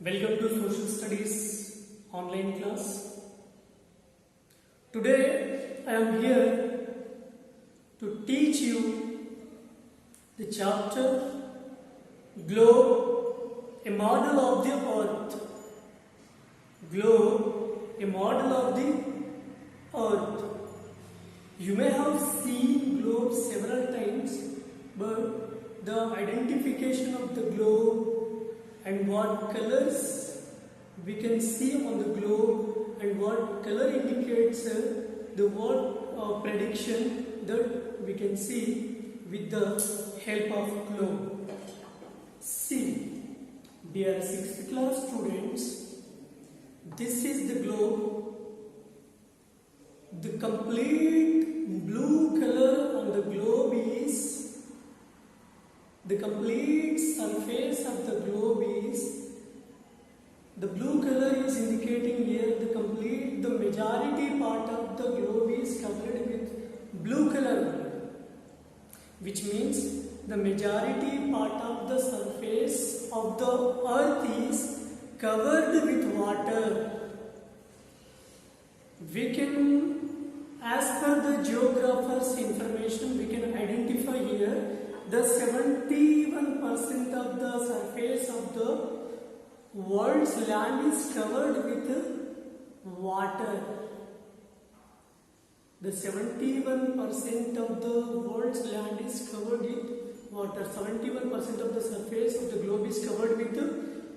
Welcome to Social Studies online class. Today I am here to teach you the chapter Globe, a model of the earth. Globe, a model of the earth. You may have seen globe several times, but the identification of the globe and what colors we can see on the globe and what color indicates the word prediction that we can see with the help of globe. See, dear 6th class students, this is the globe. The complete blue color on the globe is the complete surface of the globe is the blue color is indicating here the majority part of the globe is covered with blue color, which means the majority part of the surface of the earth is covered with water. We can, as per the geographer's information, we can identify here the 71% of the surface of the world's land is covered with water. The 71% of the world's land is covered with water. 71% of the surface of the globe is covered with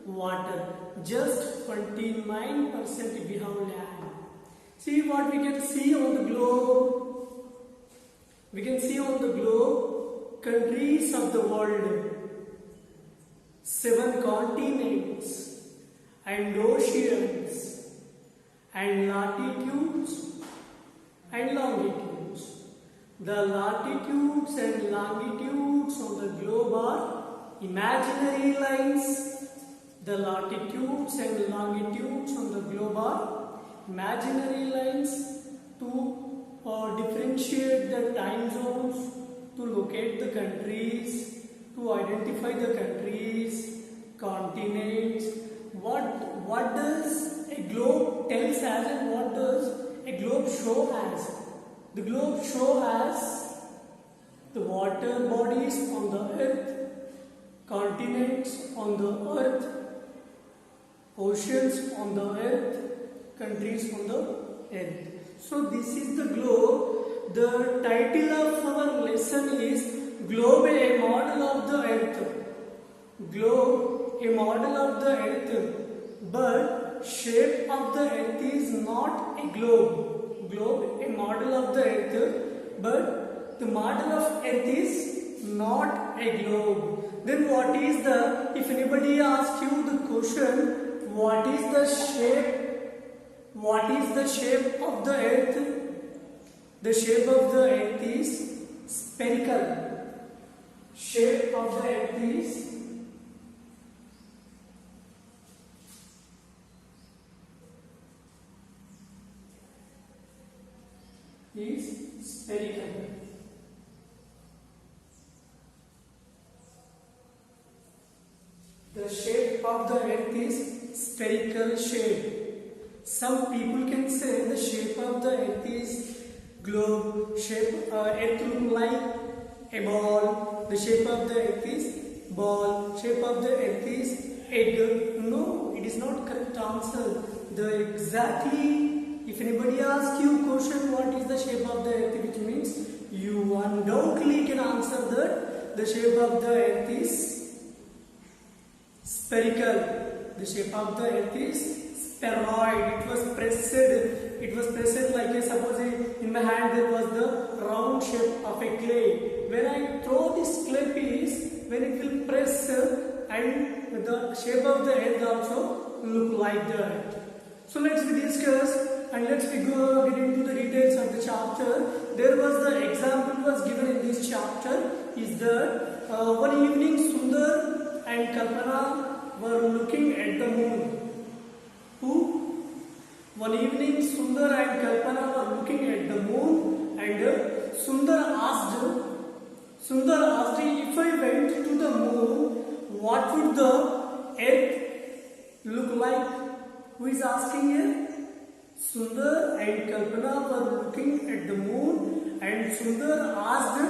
water. Just 29% we have land. See what we can see on the globe. We can see on the globe countries of the world, 7 continents and oceans and latitudes and longitudes. The latitudes and longitudes on the globe are imaginary lines. The latitudes and longitudes on the globe are imaginary lines to differentiate the time zones, to locate the countries, to identify the countries, continents. What does a globe tells as and what does a globe show as? The globe show as the water bodies on the earth, continents on the earth, oceans on the earth, countries on the earth. So this is the globe. The title of our lesson is Globe, a model of the earth. Globe, a model of the earth. But shape of the earth is not a globe. Globe, a model of the earth. But the model of earth is not a globe. Then what is if anybody asks you the question, what is the shape? What is the shape of the earth? The shape of the earth is spherical. Shape of the earth is spherical. The shape of the earth is spherical shape. Some people can say the shape of the earth is globe, earth look like a ball. The shape of the earth is ball. Shape of the earth is egg. No, it is not correct answer. If anybody asks you question, what is the shape of the earth, which means you undoubtedly can answer that the shape of the earth is spherical. The shape of the earth is spheroid. It was pressed like suppose in my hand there was the round shape of a clay. When I throw this clay piece, when it will press and the shape of the earth also look like that. So let's discuss and let's get into the details of the chapter. There was the example was given in this chapter is that one evening Sundar and Kalpana were looking at the moon. One evening Sundar and Kalpana were looking at the moon and Sundar asked if I went to the moon, what would the earth look like? Who is asking here? Sundar and Kalpana were looking at the moon, and Sundar asked,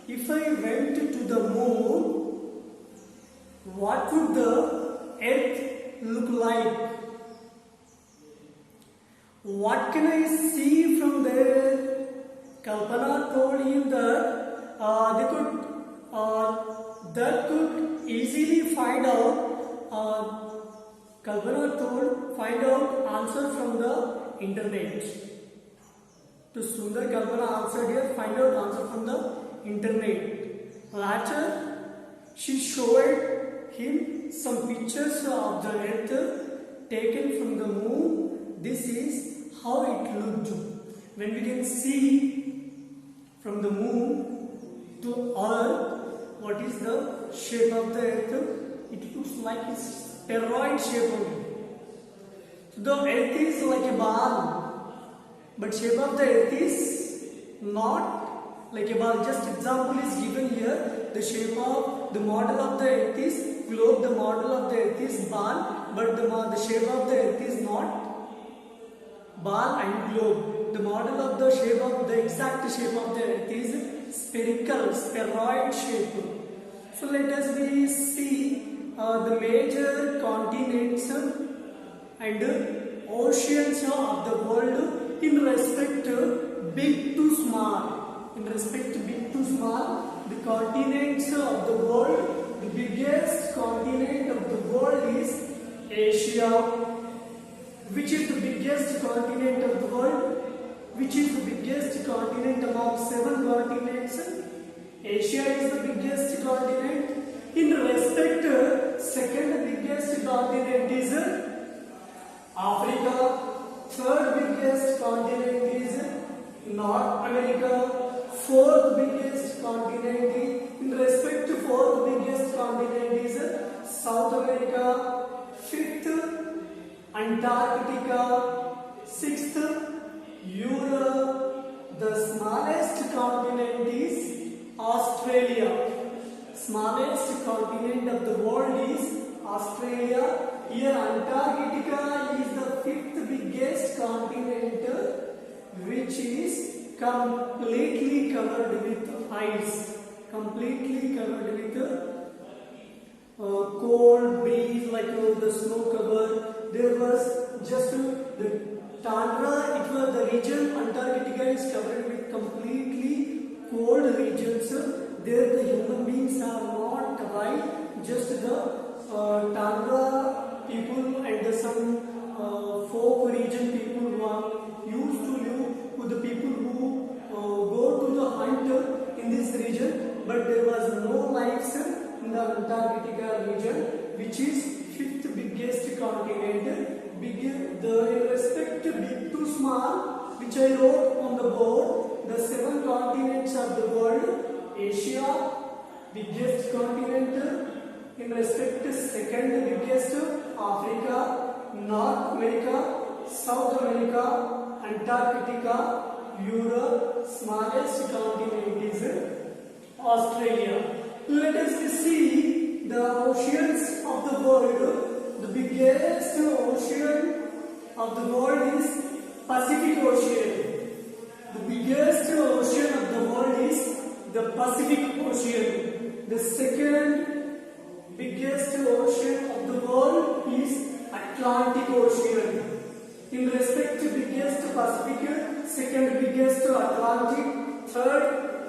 if I went to the moon, what would the earth look like? What can I see from there? Kalpana told him that that could easily find out. Kalpana told find out answer from the internet. To Sundar, Kalpana answered here, find out answer from the internet. Later, she showed him some pictures of the earth taken from the moon. This is how it looked. When we can see from the moon to earth, what is the shape of the earth? It looks like it's spheroid shape only. So the earth is like a ball, but shape of the earth is not like a ball. Just example is given here. The shape of the model of the earth is globe. The model of the earth is ball, but the shape of the earth is not ball and globe. The model of the shape of the exact shape of the earth is spherical, spheroid shape. So let us see the major continents and oceans of the world in respect to big to small. In respect to big to small, the continents of the world, the biggest continent of the world is Asia. Which is the biggest continent of the world? Which is the biggest continent among 7 continents? Asia is the biggest continent. In respect to second biggest continent is Africa. Third biggest continent is North America. Fourth biggest continent is, in respect to fourth biggest continent is South America. Fifth, Antarctica. Sixth, Europe. The smallest continent is Australia. Smallest continent of the world is Australia. Here Antarctica is the 5th biggest continent, which is completely covered with ice. Completely covered with cold breeze, like the snow cover. There was just the tundra. It was the region. Antarctica is covered with completely cold regions. There the human beings are not right. Just the tundra people and some folk region people who are used to live with the people who go to the hunt in this region. But there was no life in the Antarctica region, which is 5th biggest continent. In respect to big to small, which I wrote on the board, the 7 continents of the world. Asia, biggest continent. In respect to second biggest, Africa, North America, South America, Antarctica, Europe. Smallest continent is Australia. Let us see the oceans of the world. The biggest ocean of the world is Pacific Ocean. The biggest ocean of the world is the Pacific Ocean. The second biggest ocean of the world is Atlantic Ocean. In respect to biggest Pacific, second biggest Atlantic, third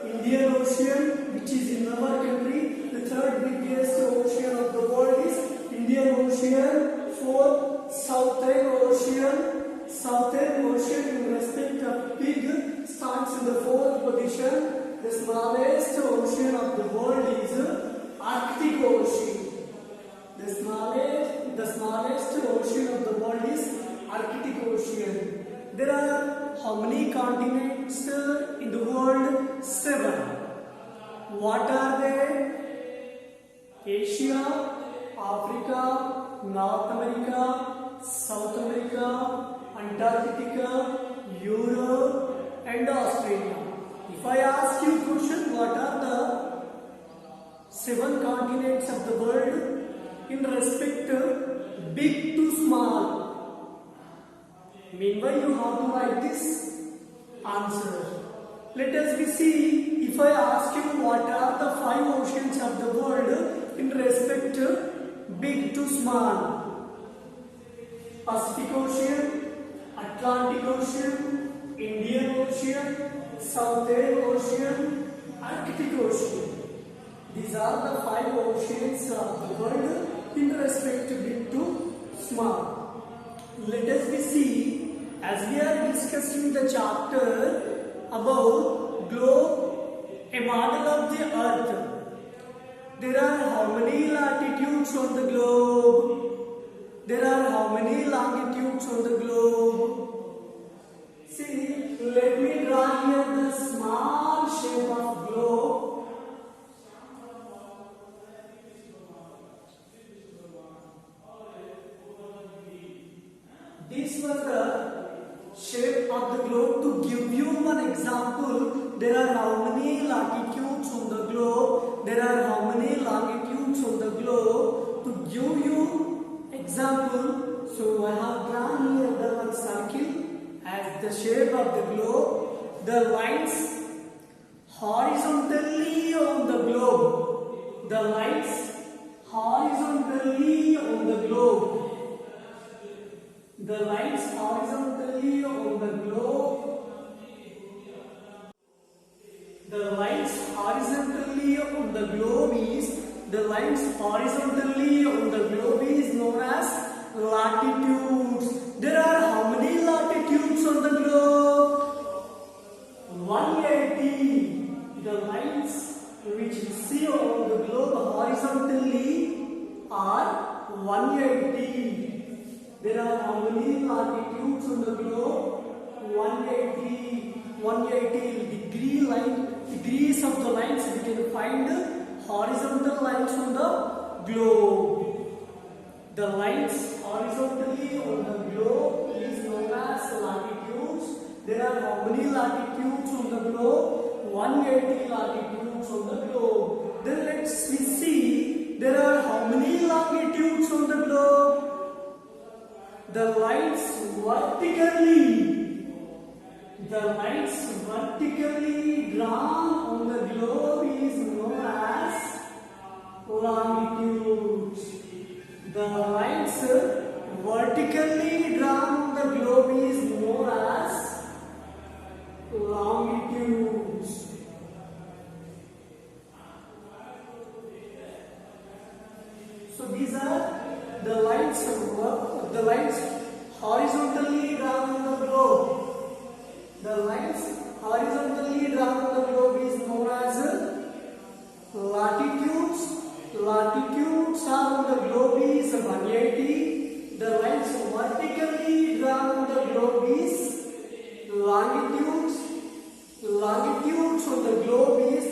Indian Ocean, which is in our country. The third biggest ocean of the world is Indian Ocean. Fourth, Southern Ocean. Southern Ocean in respect of big stands in the 4th position. The smallest ocean of the world is Arctic Ocean. The smallest ocean of the world is Arctic Ocean. There are how many continents in the world? 7. What are they? Asia, Africa, North America, South America, Antarctica, Europe and Australia. If I ask you a question, what are the 7 continents of the world? in respect big to small. Meanwhile, you have to write this answer. Let us be see if I ask you what are the 5 oceans of the world in respect big to small. Pacific Ocean, Atlantic Ocean, Indian Ocean, Southern Ocean, Arctic Ocean. These are the 5 oceans of the world in respect big to small. Let us be see, as we are discussing the chapter about globe, a model of the earth. There are how many latitudes on the globe? There are how many longitudes on the globe? See, let me draw here the small shape of globe. This was the shape of the globe. To give you one example, there are how many latitudes on the globe, there are how many longitudes on the globe. To give you example, so I have drawn here the one circle as the shape of the globe. The lines horizontally on the globe, the lines horizontally on the globe, the lines horizontally on the globe, the lines horizontally on the globe is, the lines horizontally on the globe is known as latitudes. There are how many latitudes on the globe? 180. The lines which we see on the globe horizontally are 180. There are how many latitudes on the globe? 180 degrees of the lines we can find horizontal lines on the globe. The lines horizontally on the globe is known as latitudes. There are how many latitudes on the globe? 180 latitudes on the globe. Then let's see, there are how many longitudes on the globe? The lines vertically drawn on the globe is known as longitudes. The lines vertically drawn on the globe is known as longitudes. So these are the lines horizontally drawn on the globe. The lines horizontally drawn on the globe is known as latitudes. Latitudes are on the globe is 180. The lines vertically drawn on the globe is longitudes. Longitudes on the globe is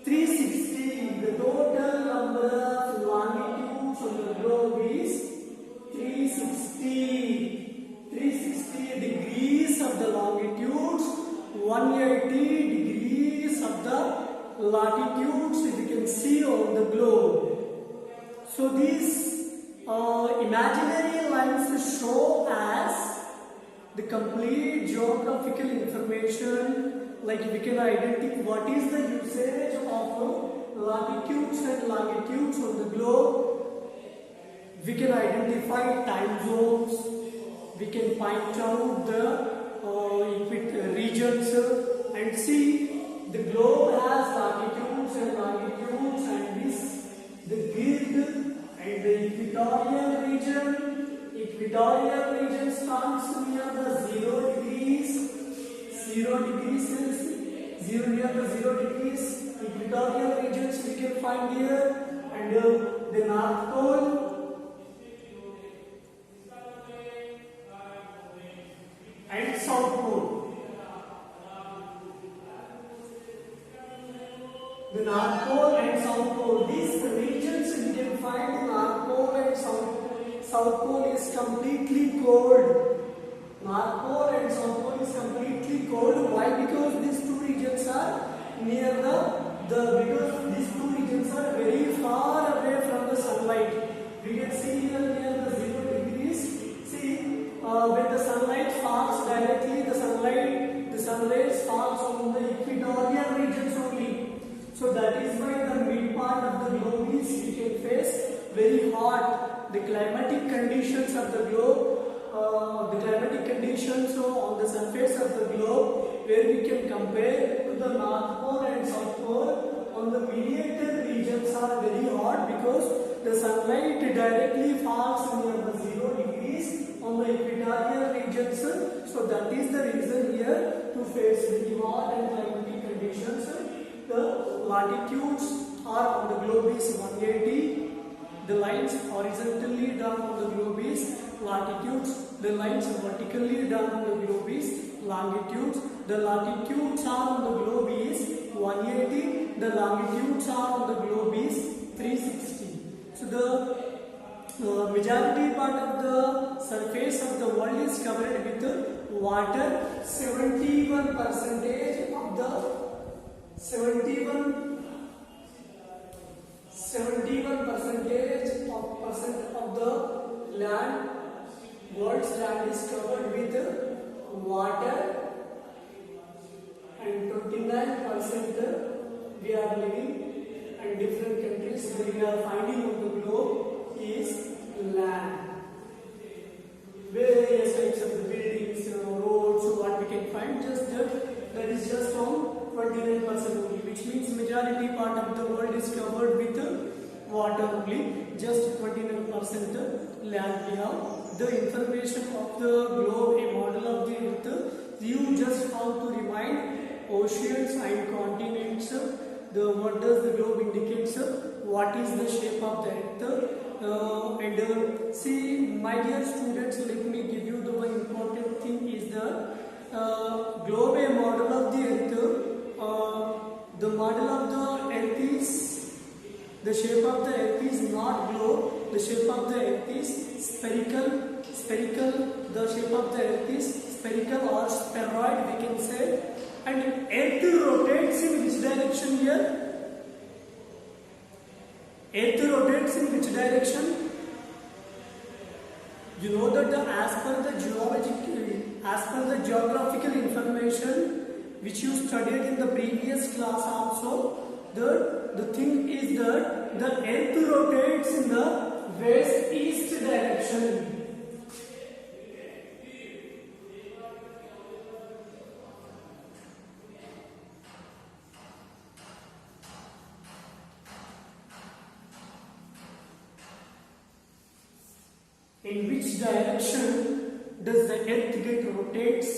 360. The total number of longitudes on the globe is 360 degrees of the longitudes, 180 degrees of the latitudes we can see on the globe. So these imaginary lines show us the complete geographical information, like we can identify what is the usage of latitudes and longitudes on the globe. We can identify time zones, we can point out the regions and see the globe has latitudes and longitudes, and this the grid and the equatorial region. Equatorial region starts near the 0 degrees Celsius, near the 0 degrees. Equatorial regions we can find here, and the North Pole. And South Pole. The North Pole and South Pole. These regions we can find the North Pole and South Pole is completely cold. North Pole and South Pole is completely cold. Why? Because these two regions are near because these two regions are very far away from the sunlight. We can see here near the 0 degrees. See, when the sunlight falls directly, the sun rays falls on the equatorial regions only. So that is why the mid part of the globe is, we can face very hot. The climatic conditions of the globe, the climatic conditions on the surface of the globe, where we can compare to the North Pole and South Pole, on the mediated regions are very hot because the sunlight directly falls near the 0 degrees on the equatorial regions. So that is the reason here to face very hot and climatic conditions. The latitudes are on the globe is 180. The lines horizontally down on the globe is latitudes. The lines vertically down on the globe is longitudes. The latitudes are on the globe is 180. The longitudes are on the globe is 360. So the majority part of the surface of the world is covered with water. 71% of the 71% of the land, world's land is covered with water, and 29% we are living, and different countries where we are finding on the globe is land. Various types of the buildings, roads, what we can find, just that is just from 29% only, which means majority part of the world is covered with water only, just 29% land we have. The information of the globe, a model of the earth, you just have to remind oceans and continents. What does the globe indicate, what is the shape of the earth, and see, my dear students, let me give you the one important thing is the globe, a model of the earth. The model of the earth is, the shape of the earth is not globe, the shape of the earth is spherical. The shape of the earth is spherical or spheroid, we can say. And earth rotates in which direction here? Earth rotates in which direction? You know that as per the geographical information which you studied in the previous class also, the thing is that the earth rotates in the west-east direction. In which direction does the earth get rotates?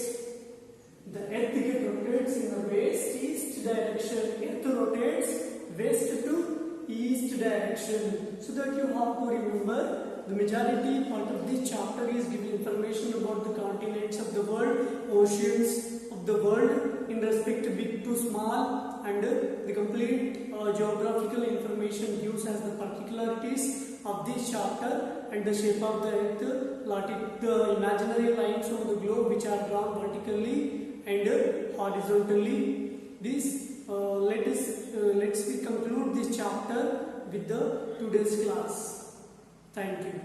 The earth get rotates in the west-east direction. Earth rotates west to east direction. So that you have to remember, the majority part of this chapter is giving information about the continents of the world, oceans of the world in respect to big to small, and the complete geographical information gives us the particularities of this chapter and the shape of the earth, the imaginary lines on the globe which are drawn vertically and horizontally. This let's conclude this chapter with the today's class. Thank you.